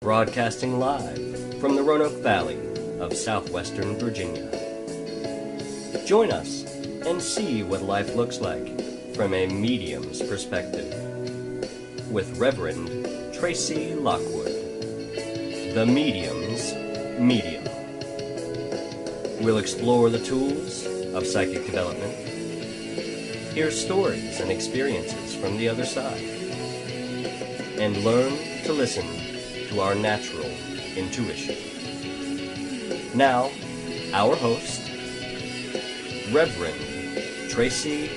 Broadcasting live from the Roanoke Valley of southwestern Virginia. Join us and see what life looks like from a medium's perspective with Reverend Tracey Lockwood, the medium's medium. We'll explore the tools of psychic development, hear stories and experiences from the other side, and learn to listen to our natural intuition. Now, our host, Reverend Tracey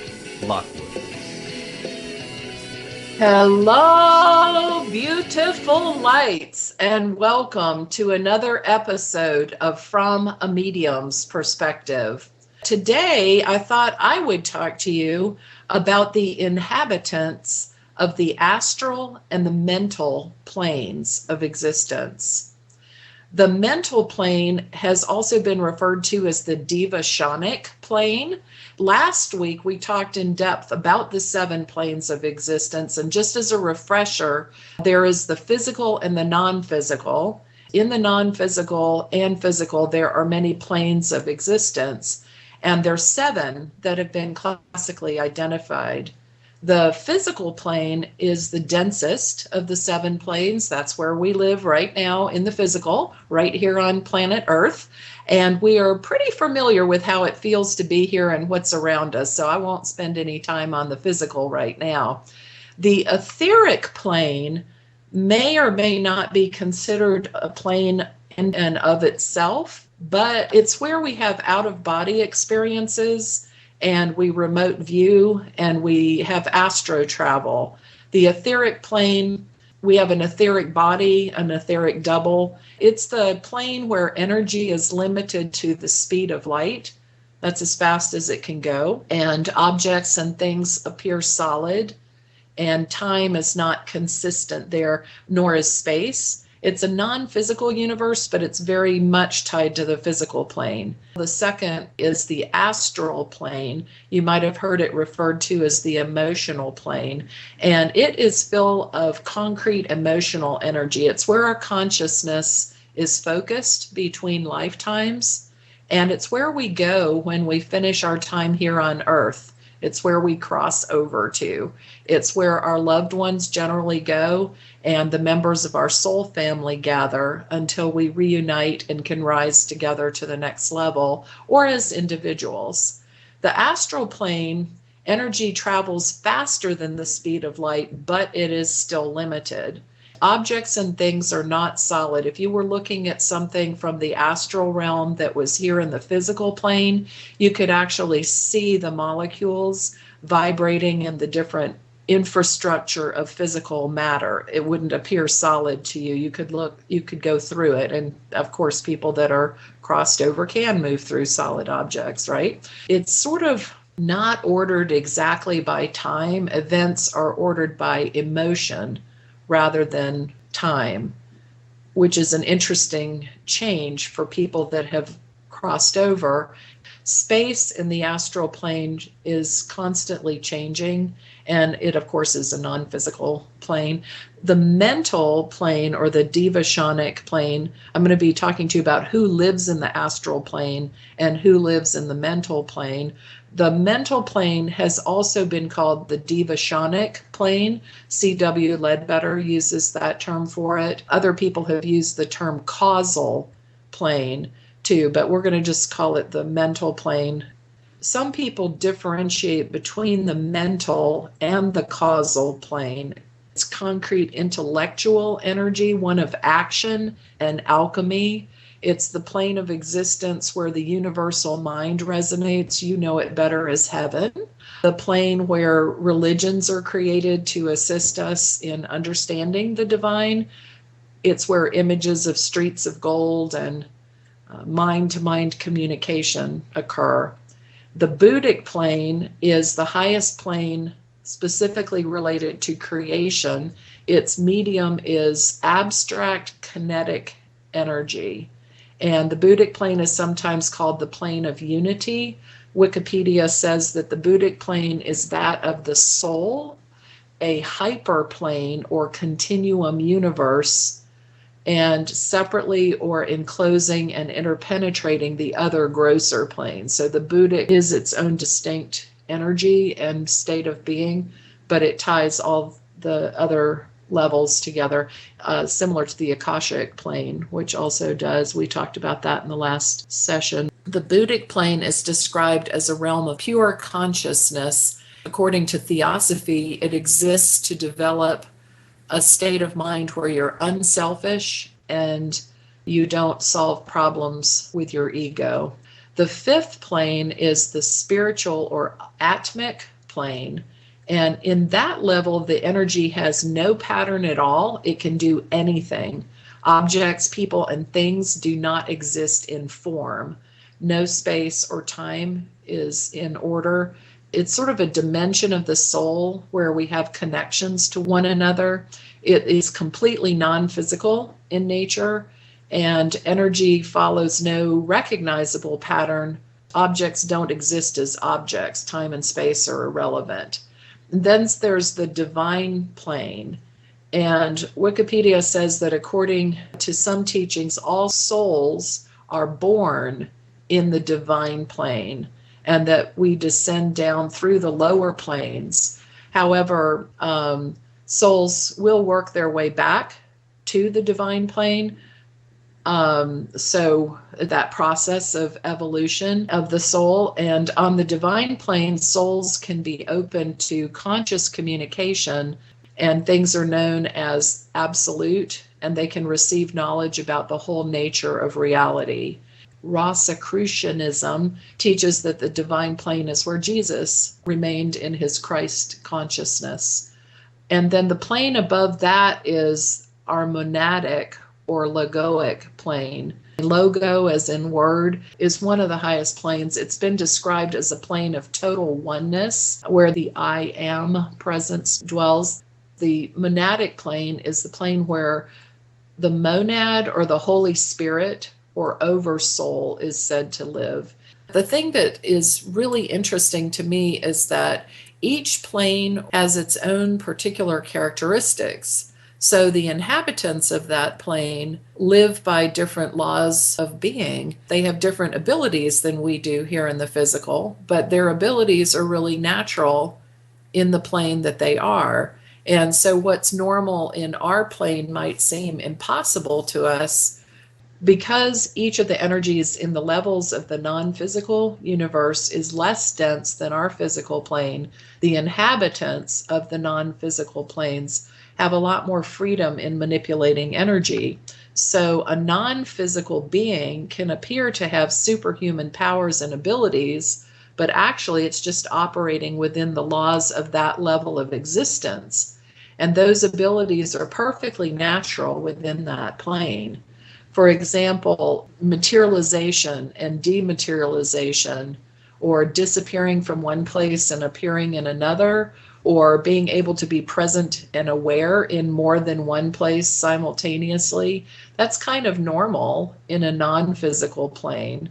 Lockwood. Hello, beautiful lights, and welcome to another episode of From a Medium's Perspective. Today, I thought I would talk to you about the inhabitants of the astral and the mental planes of existence. The mental plane has also been referred to as the devashanic plane. Last week, we talked in depth about the 7 planes of existence. And just as a refresher, there is the physical and the non-physical. In the non-physical and physical, there are many planes of existence. And there are 7 that have been classically identified. The physical plane is the densest of the 7 planes. That's where we live right now in the physical, right here on planet Earth. And we are pretty familiar with how it feels to be here and what's around us. So I won't spend any time on the physical right now. The etheric plane may or may not be considered a plane in and of itself, but it's where we have out-of-body experiences, and we remote view, and we have astro travel. The etheric plane, we have an etheric body, an etheric double. It's the plane where energy is limited to the speed of light. That's as fast as it can go. And objects and things appear solid, and time is not consistent there, nor is space. It's a non-physical universe, but it's very much tied to the physical plane. The second is the astral plane. You might have heard it referred to as the emotional plane, and it is full of concrete emotional energy. It's where our consciousness is focused between lifetimes, and it's where we go when we finish our time here on Earth. It's where we cross over to. It's where our loved ones generally go, and the members of our soul family gather until we reunite and can rise together to the next level, or as individuals. The astral plane, energy travels faster than the speed of light, but it is still limited. Objects and things are not solid. If you were looking at something from the astral realm that was here in the physical plane, you could actually see the molecules vibrating in the different infrastructure of physical matter. It wouldn't appear solid to you. You could look, you could go through it. And of course, people that are crossed over can move through solid objects, right? It's sort of not ordered exactly by time. Events are ordered by emotion rather than time, which is an interesting change for people that have crossed over. Space in the astral plane is constantly changing, and it, of course, is a non-physical plane. The mental plane, or the devashanic plane, I'm going to be talking to you about who lives in the astral plane and who lives in the mental plane. The mental plane has also been called the devashanic plane. C.W. Ledbetter uses that term for it. Other people have used the term causal plane too, but we're going to just call it the mental plane. Some people differentiate between the mental and the causal plane. It's concrete intellectual energy, one of action and alchemy. It's the plane of existence where the universal mind resonates. You know it better as heaven. The plane where religions are created to assist us in understanding the divine. It's where images of streets of gold and mind-to-mind communication occur. The Buddhic plane is the highest plane specifically related to creation. Its medium is abstract kinetic energy. And the Buddhic plane is sometimes called the plane of unity. Wikipedia says that the Buddhic plane is that of the soul, a hyperplane or continuum universe and separately or enclosing and interpenetrating the other grosser planes. So the Buddhic is its own distinct energy and state of being, but it ties all the other levels together, similar to the Akashic plane, which also does. We talked about that in the last session. The Buddhic plane is described as a realm of pure consciousness. According to Theosophy, it exists to develop a state of mind where you're unselfish and you don't solve problems with your ego. The fifth plane is the spiritual or atmic plane. And in that level, the energy has no pattern at all. It can do anything. Objects, people, and things do not exist in form. No space or time is in order. It's sort of a dimension of the soul where we have connections to one another. It is completely non-physical in nature, and energy follows no recognizable pattern. Objects don't exist as objects. Time and space are irrelevant. And then there's the divine plane. And Wikipedia says that according to some teachings, all souls are born in the divine plane, and that we descend down through the lower planes. However, souls will work their way back to the divine plane. So that process of evolution of the soul, and on the divine plane, souls can be open to conscious communication, and things are known as absolute, and they can receive knowledge about the whole nature of reality. Rosicrucianism teaches that the divine plane is where Jesus remained in his Christ consciousness. And then the plane above that is our monadic or logoic plane. Logo, as in word, is one of the highest planes. It's been described as a plane of total oneness, where the I am presence dwells. The monadic plane is the plane where the monad or the Holy Spirit or oversoul is said to live. The thing that is really interesting to me is that each plane has its own particular characteristics. So the inhabitants of that plane live by different laws of being. They have different abilities than we do here in the physical, but their abilities are really natural in the plane that they are. And so what's normal in our plane might seem impossible to us, because each of the energies in the levels of the non-physical universe is less dense than our physical plane. The inhabitants of the non-physical planes have a lot more freedom in manipulating energy. So a non-physical being can appear to have superhuman powers and abilities, but actually it's just operating within the laws of that level of existence. And those abilities are perfectly natural within that plane. For example, materialization and dematerialization, or disappearing from one place and appearing in another, or being able to be present and aware in more than one place simultaneously, that's kind of normal in a non-physical plane.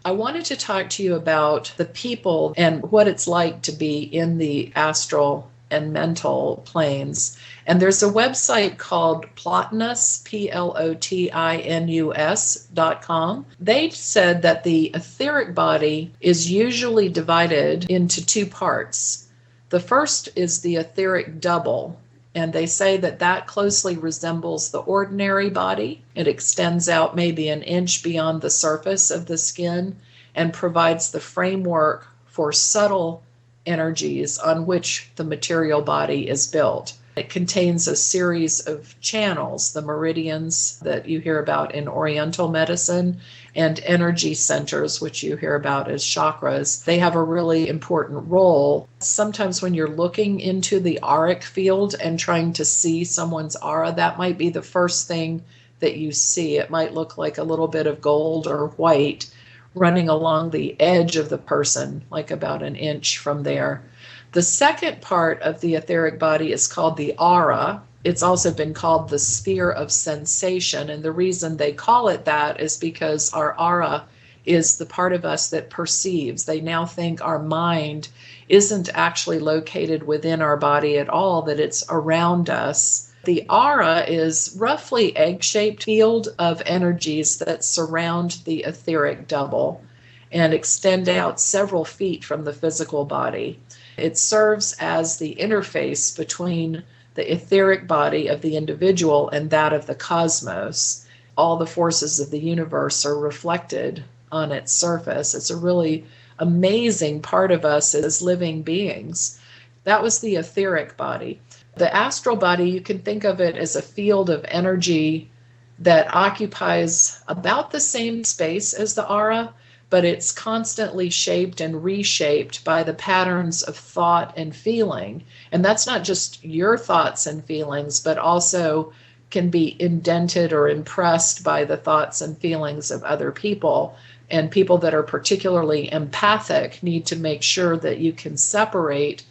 I wanted to talk to you about the people and what it's like to be in the astral and mental planes. And there's a website called Plotinus, Plotinus.com. They said that the etheric body is usually divided into two parts. The first is the etheric double, and they say that that closely resembles the ordinary body. It extends out maybe an inch beyond the surface of the skin and provides the framework for subtle energies on which the material body is built. It contains a series of channels, the meridians that you hear about in Oriental medicine, and energy centers, which you hear about as chakras. They have a really important role. Sometimes when you're looking into the auric field and trying to see someone's aura, that might be the first thing that you see. It might look like a little bit of gold or white running along the edge of the person, like about an inch from there. The second part of the etheric body is called the aura. It's also been called the sphere of sensation. And the reason they call it that is because our aura is the part of us that perceives. They now think our mind isn't actually located within our body at all, that it's around us. The aura is roughly egg-shaped field of energies that surround the etheric double and extend out several feet from the physical body. It serves as the interface between the etheric body of the individual and that of the cosmos. All the forces of the universe are reflected on its surface. It's a really amazing part of us as living beings. That was the etheric body. The astral body, you can think of it as a field of energy that occupies about the same space as the aura, but it's constantly shaped and reshaped by the patterns of thought and feeling. And that's not just your thoughts and feelings, but also can be indented or impressed by the thoughts and feelings of other people. And people that are particularly empathic need to make sure that you can separate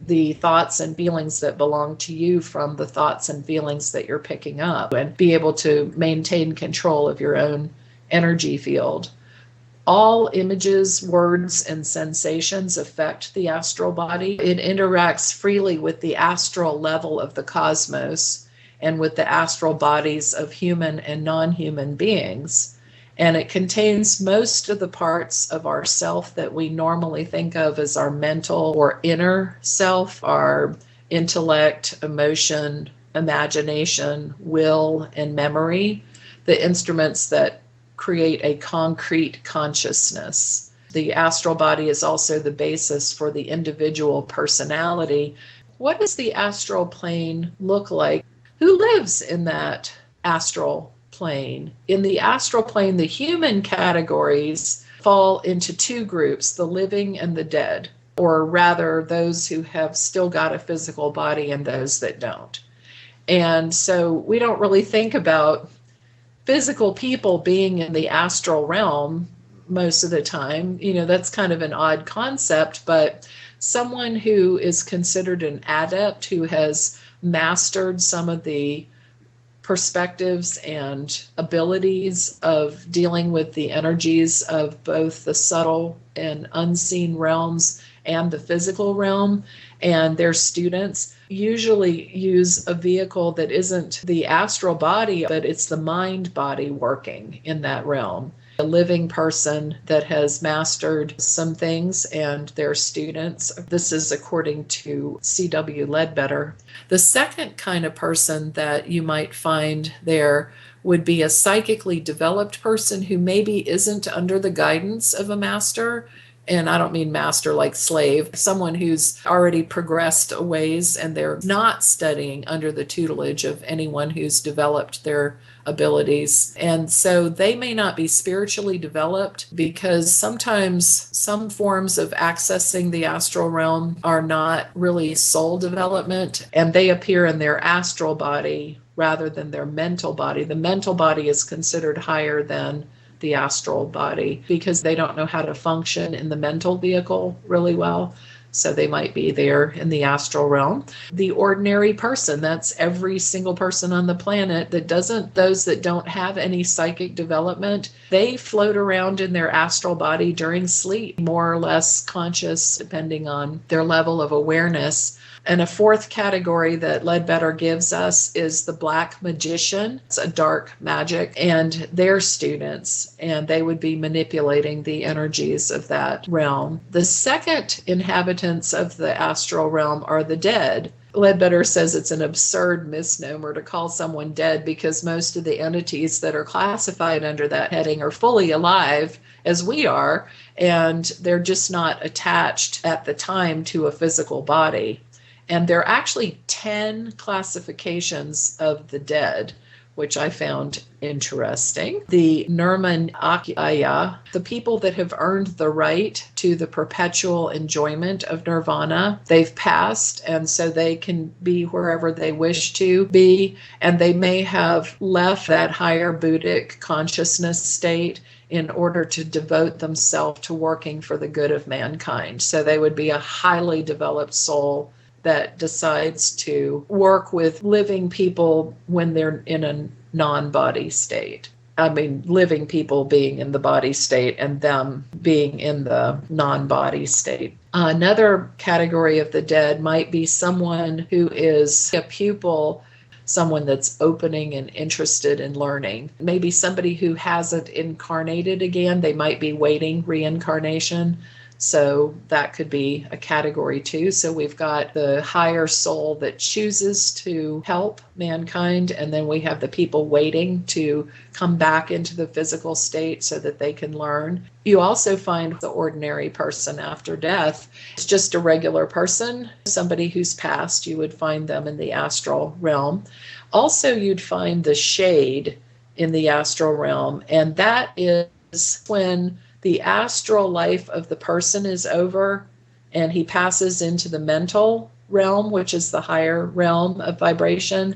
the thoughts and feelings that belong to you from the thoughts and feelings that you're picking up, and be able to maintain control of your own energy field. All images, words, and sensations affect the astral body. It interacts freely with the astral level of the cosmos and with the astral bodies of human and non-human beings. And it contains most of the parts of our self that we normally think of as our mental or inner self, our intellect, emotion, imagination, will, and memory, the instruments that create a concrete consciousness. The astral body is also the basis for the individual personality. What does the astral plane look like? Who lives in that astral plane? In the astral plane, the human categories fall into two groups, the living and the dead, or rather those who have still got a physical body and those that don't. And so we don't really think about physical people being in the astral realm most of the time. You know, that's kind of an odd concept, but someone who is considered an adept, who has mastered some of the perspectives and abilities of dealing with the energies of both the subtle and unseen realms and the physical realm, and their students usually use a vehicle that isn't the astral body, but it's the mind body working in that realm. A living person that has mastered some things and their students. This is according to C.W. Ledbetter. The second kind of person that you might find there would be a psychically developed person who maybe isn't under the guidance of a master. And I don't mean master like slave, someone who's already progressed a ways and they're not studying under the tutelage of anyone who's developed their abilities. And so they may not be spiritually developed, because sometimes some forms of accessing the astral realm are not really soul development, and they appear in their astral body rather than their mental body. The mental body is considered higher than the astral body because they don't know how to function in the mental vehicle really well. So they might be there in the astral realm. The ordinary person, that's every single person on the planet those that don't have any psychic development, they float around in their astral body during sleep, more or less conscious, depending on their level of awareness. And a fourth category that Ledbetter gives us is the black magician. It's a dark magic, and their students, and they would be manipulating the energies of that realm. The second inhabitants of the astral realm are the dead. Ledbetter says it's an absurd misnomer to call someone dead because most of the entities that are classified under that heading are fully alive, as we are, and they're just not attached at the time to a physical body. And there are actually 10 classifications of the dead, which I found interesting. The Nirmanakaya, the people that have earned the right to the perpetual enjoyment of nirvana, they've passed, and so they can be wherever they wish to be, and they may have left that higher Buddhic consciousness state in order to devote themselves to working for the good of mankind. So they would be a highly developed soul that decides to work with living people when they're in a non-body state. I mean, living people being in the body state and them being in the non-body state. Another category of the dead might be someone who is a pupil. someone that's opening and interested in learning. Maybe somebody who hasn't incarnated again, they might be waiting reincarnation. So that could be a category too. So we've got the higher soul that chooses to help mankind, and then we have the people waiting to come back into the physical state so that they can learn. You also find the ordinary person after death. It's just a regular person, somebody who's passed. You would find them in the astral realm. Also, you'd find the shade in the astral realm, and that is when the astral life of the person is over and he passes into the mental realm, which is the higher realm of vibration.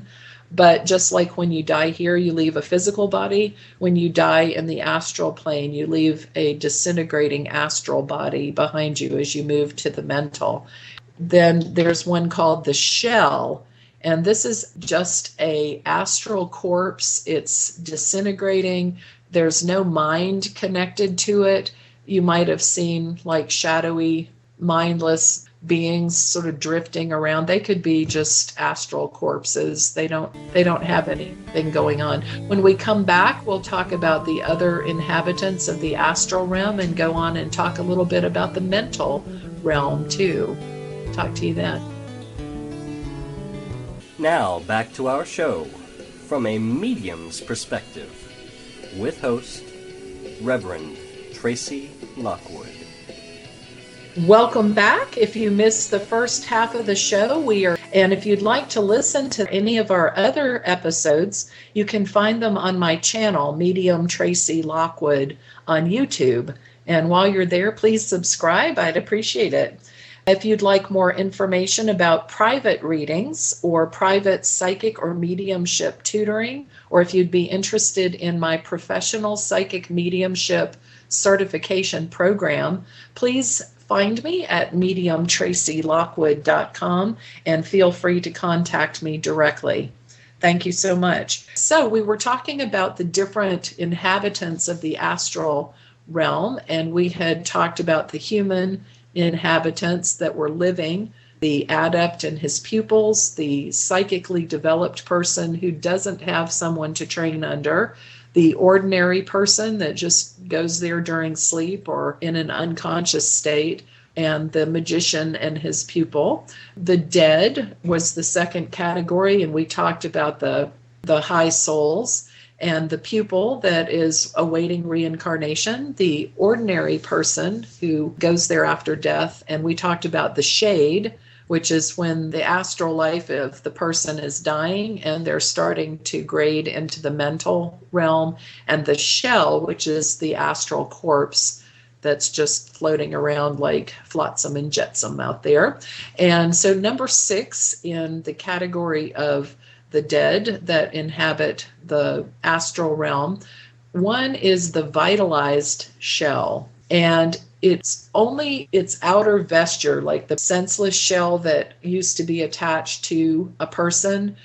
But just like when you die here, you leave a physical body. When you die in the astral plane, you leave a disintegrating astral body behind you as you move to the mental. Then there's one called the shell. And this is just a astral corpse. It's disintegrating. There's no mind connected to it. You might have seen like shadowy, mindless beings sort of drifting around. They could be just astral corpses. They don't have anything going on. When we come back, we'll talk about the other inhabitants of the astral realm and go on and talk a little bit about the mental realm too. Talk to you then. Now back to our show from a medium's perspective, with host, Reverend Tracey Lockwood. Welcome back. If you missed the first half of the show, and if you'd like to listen to any of our other episodes, you can find them on my channel, Medium Tracey Lockwood, on YouTube. And while you're there, please subscribe. I'd appreciate it. If you'd like more information about private readings or private psychic or mediumship tutoring, or if you'd be interested in my professional psychic mediumship certification program, please find me at mediumtracylockwood.com and feel free to contact me directly. Thank you so much. So we were talking about the different inhabitants of the astral realm, and we had talked about the human inhabitants that were living, the adept and his pupils, the psychically developed person who doesn't have someone to train under, the ordinary person that just goes there during sleep or in an unconscious state, and the magician and his pupil. The dead was the second category, and we talked about the high souls. And the pupil that is awaiting reincarnation, the ordinary person who goes there after death. And we talked about the shade, which is when the astral life of the person is dying and they're starting to grade into the mental realm. And the shell, which is the astral corpse that's just floating around like flotsam and jetsam out there. And so number 6 in the category of the dead that inhabit the astral realm. One is the vitalized shell, and it's only its outer vesture, like the senseless shell that used to be attached to a person.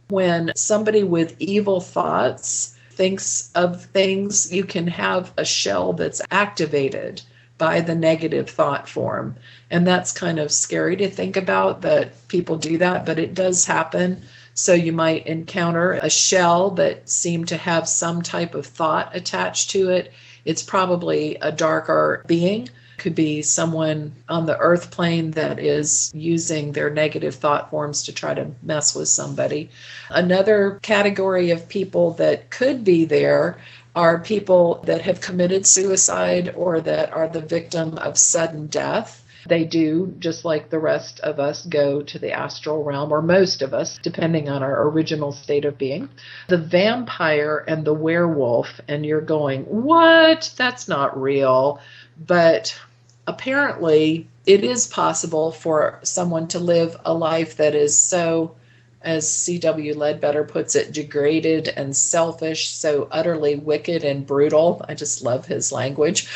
When somebody with evil thoughts thinks of things, you can have a shell that's activated by the negative thought form. And that's kind of scary to think about that people do that, but it does happen. So you might encounter a shell that seemed to have some type of thought attached to it. It's probably a darker being. Could be someone on the earth plane that is using their negative thought forms to try to mess with somebody. Another category of people that could be there are people that have committed suicide or that are the victim of sudden death. They do, just like the rest of us, go to the astral realm, or most of us, depending on our original state of being. The vampire and the werewolf, and you're going, what? That's not real. But apparently it is possible for someone to live a life that is so, as C.W. Ledbetter puts it, degraded and selfish, so utterly wicked and brutal. I just love his language,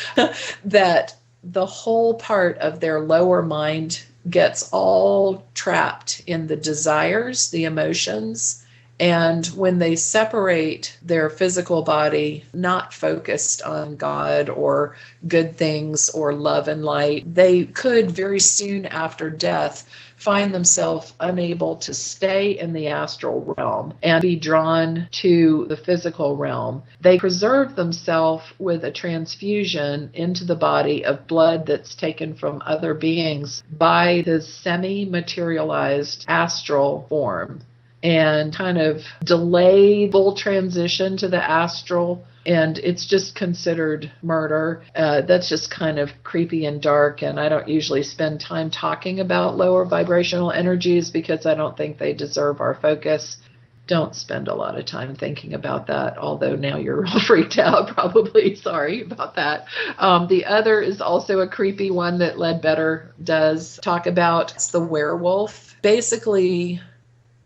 that the whole part of their lower mind gets all trapped in the desires, the emotions, And when they separate their physical body, not focused on God or good things or love and light, they could very soon after death find themselves unable to stay in the astral realm and be drawn to the physical realm. They preserve themselves with a transfusion into the body of blood that's taken from other beings by this semi-materialized astral form, and kind of delay full transition to the astral, and it's just considered murder. That's just kind of creepy and dark, and I don't usually spend time talking about lower vibrational energies because I don't think they deserve our focus. Don't spend a lot of time thinking about that, although now you're all freaked out, probably. Sorry about that. The other is also a creepy one that Ledbetter does talk about. It's the werewolf. Basically,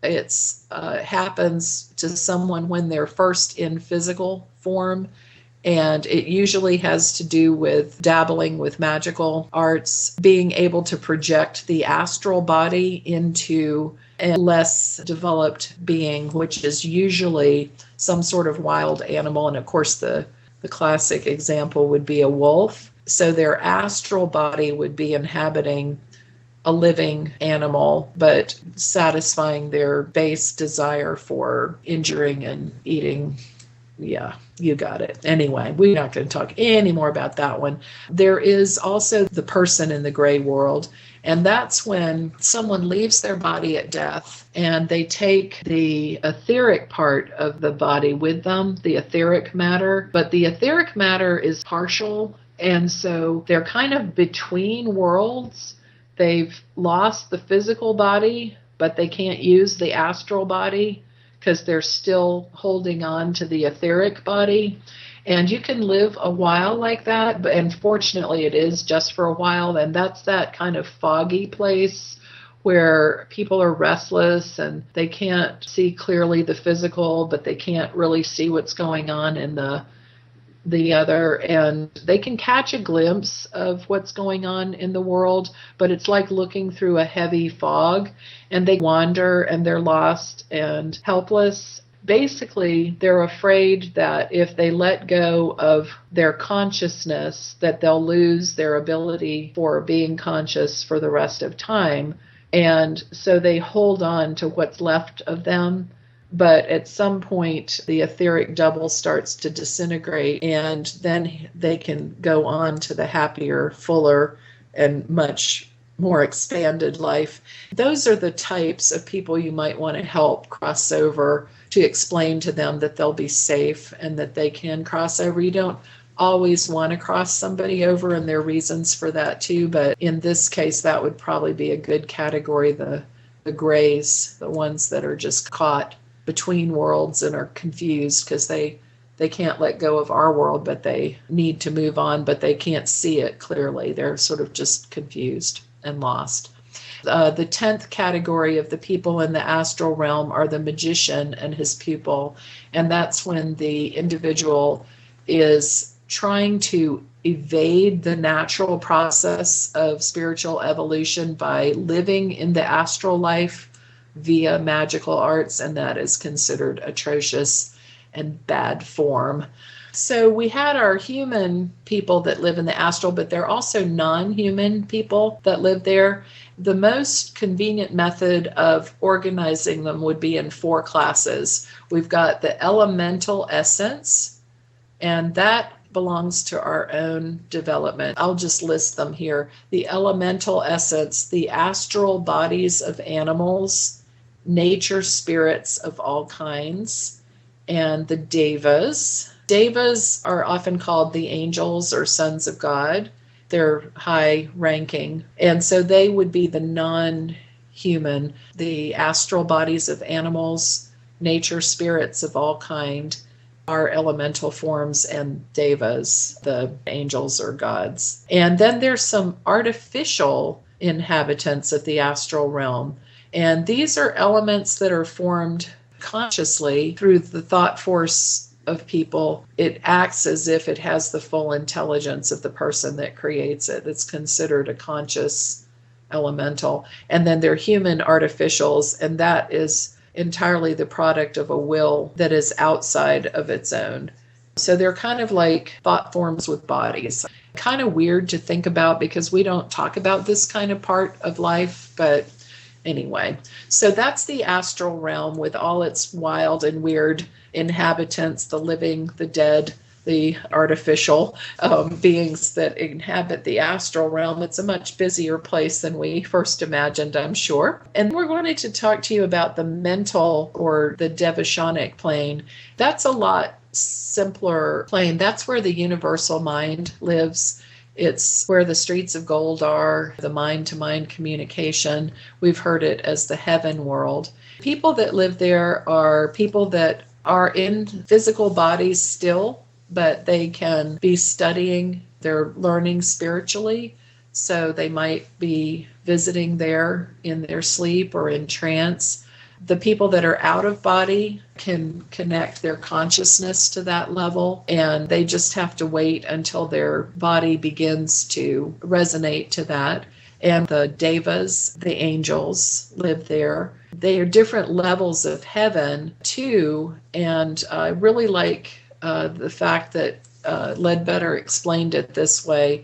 it's happens to someone when they're first in physical form, and it usually has to do with dabbling with magical arts, being able to project the astral body into a less developed being, which is usually some sort of wild animal. And of course, the classic example would be a wolf. So their astral body would be inhabiting a living animal, but satisfying their base desire for injuring and eating. Yeah, you got it. Anyway, we're not going to talk any more about that one. There is also the person in the gray world, and that's when someone leaves their body at death and they take the etheric part of the body with them, the etheric matter, but the etheric matter is partial, and so they're kind of between worlds. They've lost the physical body, but they can't use the astral body because they're still holding on to the etheric body. And you can live a while like that, but unfortunately it is just for a while. And that's that kind of foggy place where people are restless and they can't see clearly the physical, but they can't really see what's going on in the other, and they can catch a glimpse of what's going on in the world, but it's like looking through a heavy fog, and they wander and they're lost and helpless. Basically, they're afraid that if they let go of their consciousness, that they'll lose their ability for being conscious for the rest of time, and so they hold on to what's left of them. But at some point, the etheric double starts to disintegrate, and then they can go on to the happier, fuller, and much more expanded life. Those are the types of people you might want to help cross over, to explain to them that they'll be safe and that they can cross over. You don't always want to cross somebody over, and there are reasons for that too, but in this case, that would probably be a good category, the grays, the ones that are just caught between worlds and are confused because they can't let go of our world, but they need to move on, but they can't see it clearly. They're sort of just confused and lost. The 10th category of the people in the astral realm are the magician and his pupil, and that's when the individual is trying to evade the natural process of spiritual evolution by living in the astral life via magical arts, and that is considered atrocious and bad form. So we had our human people that live in the astral, but there are also non-human people that live there. The most convenient method of organizing them would be in 4 classes. We've got the elemental essence, and that belongs to our own development. I'll just list them here. The elemental essence, the astral bodies of animals, nature spirits of all kinds, and the devas. Devas are often called the angels or sons of God. They're high ranking, and so they would be the non-human, the astral bodies of animals, nature spirits of all kind, our elemental forms, and devas, the angels or gods. And then there's some artificial inhabitants of the astral realm. And these are elements that are formed consciously through the thought force of people. It acts as if it has the full intelligence of the person that creates it. It's considered a conscious elemental. And then they're human artificials, and that is entirely the product of a will that is outside of its own. So they're kind of like thought forms with bodies. Kind of weird to think about because we don't talk about this kind of part of life, but anyway. So that's the astral realm with all its wild and weird inhabitants, the living, the dead, the artificial beings that inhabit the astral realm. It's a much busier place than we first imagined, I'm sure. And we're going to talk to you about the mental or the devashanic plane. That's a lot simpler plane. That's where the universal mind lives. It's where the streets of gold are, the mind-to-mind communication. We've heard it as the heaven world. People that live there are people that are in physical bodies still, but they can be studying, they're learning spiritually, so they might be visiting there in their sleep or in trance. The people that are out of body can connect their consciousness to that level, and they just have to wait until their body begins to resonate to that. And the devas, the angels, live there. They are different levels of heaven too, and I really like the fact that Ledbetter explained it this way.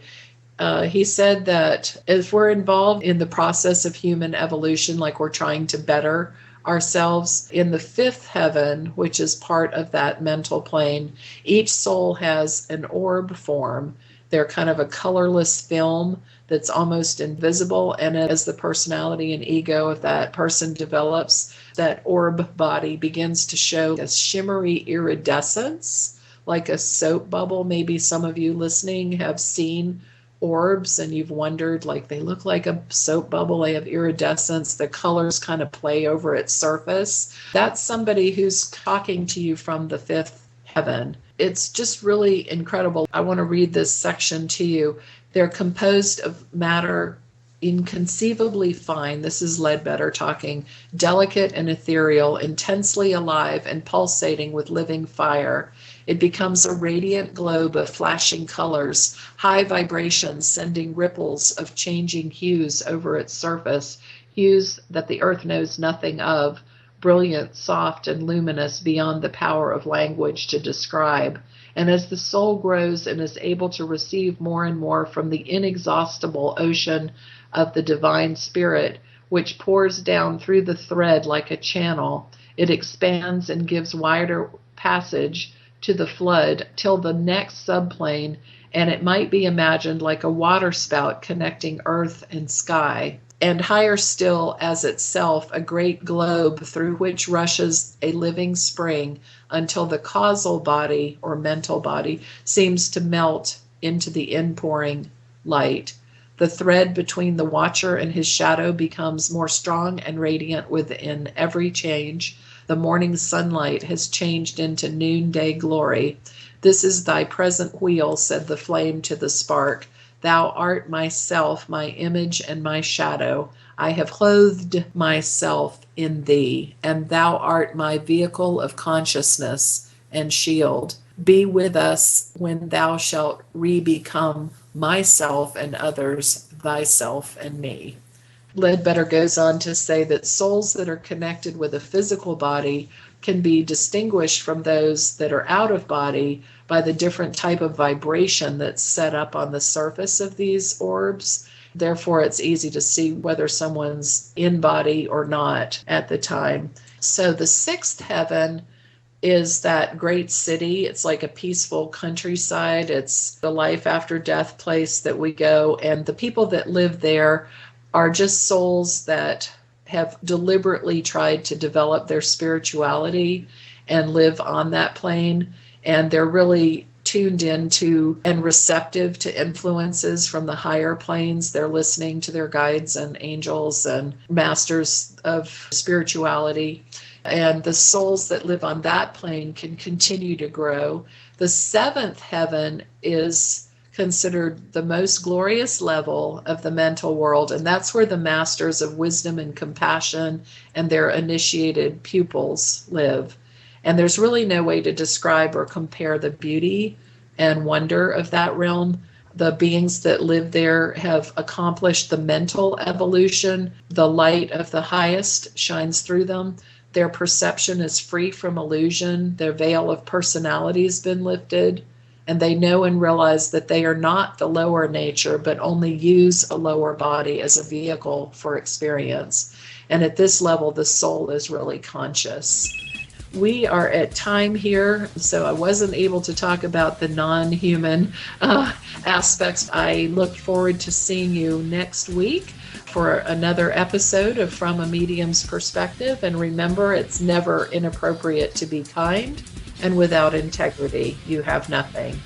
He said that if we're involved in the process of human evolution, like we're trying to better ourselves in the fifth heaven, which is part of that mental plane, each soul has an orb form. They're kind of a colorless film that's almost invisible. And as the personality and ego of that person develops, that orb body begins to show a shimmery iridescence, like a soap bubble. Maybe some of you listening have seen orbs and you've wondered, like, they look like a soap bubble, they have iridescence, the colors kind of play over its surface. That's somebody who's talking to you from the fifth heaven. It's just really incredible. I want to read this section to you. They're composed of matter inconceivably fine. This is Ledbetter talking. Delicate and ethereal, intensely alive and pulsating with living fire. It becomes a radiant globe of flashing colors, high vibrations sending ripples of changing hues over its surface, hues that the earth knows nothing of, brilliant, soft, and luminous beyond the power of language to describe. And as the soul grows and is able to receive more and more from the inexhaustible ocean of the divine spirit, which pours down through the thread like a channel, it expands and gives wider passage to the flood till the next subplane, and it might be imagined like a waterspout connecting earth and sky, and higher still as itself a great globe through which rushes a living spring until the causal body or mental body seems to melt into the inpouring light. The thread between the watcher and his shadow becomes more strong and radiant within every change. The morning sunlight has changed into noonday glory. This is thy present wheel, said the flame to the spark. Thou art myself, my image and my shadow. I have clothed myself in thee, and thou art my vehicle of consciousness and shield. Be with us when thou shalt re-become myself and others, thyself and me. Ledbetter goes on to say that souls that are connected with a physical body can be distinguished from those that are out of body by the different type of vibration that's set up on the surface of these orbs. Therefore, it's easy to see whether someone's in body or not at the time. So the sixth heaven is that great city. It's like a peaceful countryside. It's the life after death place that we go. And the people that live there are just souls that have deliberately tried to develop their spirituality and live on that plane. And they're really tuned into and receptive to influences from the higher planes. They're listening to their guides and angels and masters of spirituality. And the souls that live on that plane can continue to grow. The seventh heaven is considered the most glorious level of the mental world, and that's where the masters of wisdom and compassion and their initiated pupils live. And there's really no way to describe or compare the beauty and wonder of that realm. The beings that live there have accomplished the mental evolution. The light of the highest shines through them. Their perception is free from illusion. Their veil of personality has been lifted. And they know and realize that they are not the lower nature, but only use a lower body as a vehicle for experience. And at this level, the soul is really conscious. We are at time here, so I wasn't able to talk about the non-human aspects. I look forward to seeing you next week for another episode of From a Medium's Perspective. And remember, it's never inappropriate to be kind. And without integrity, you have nothing.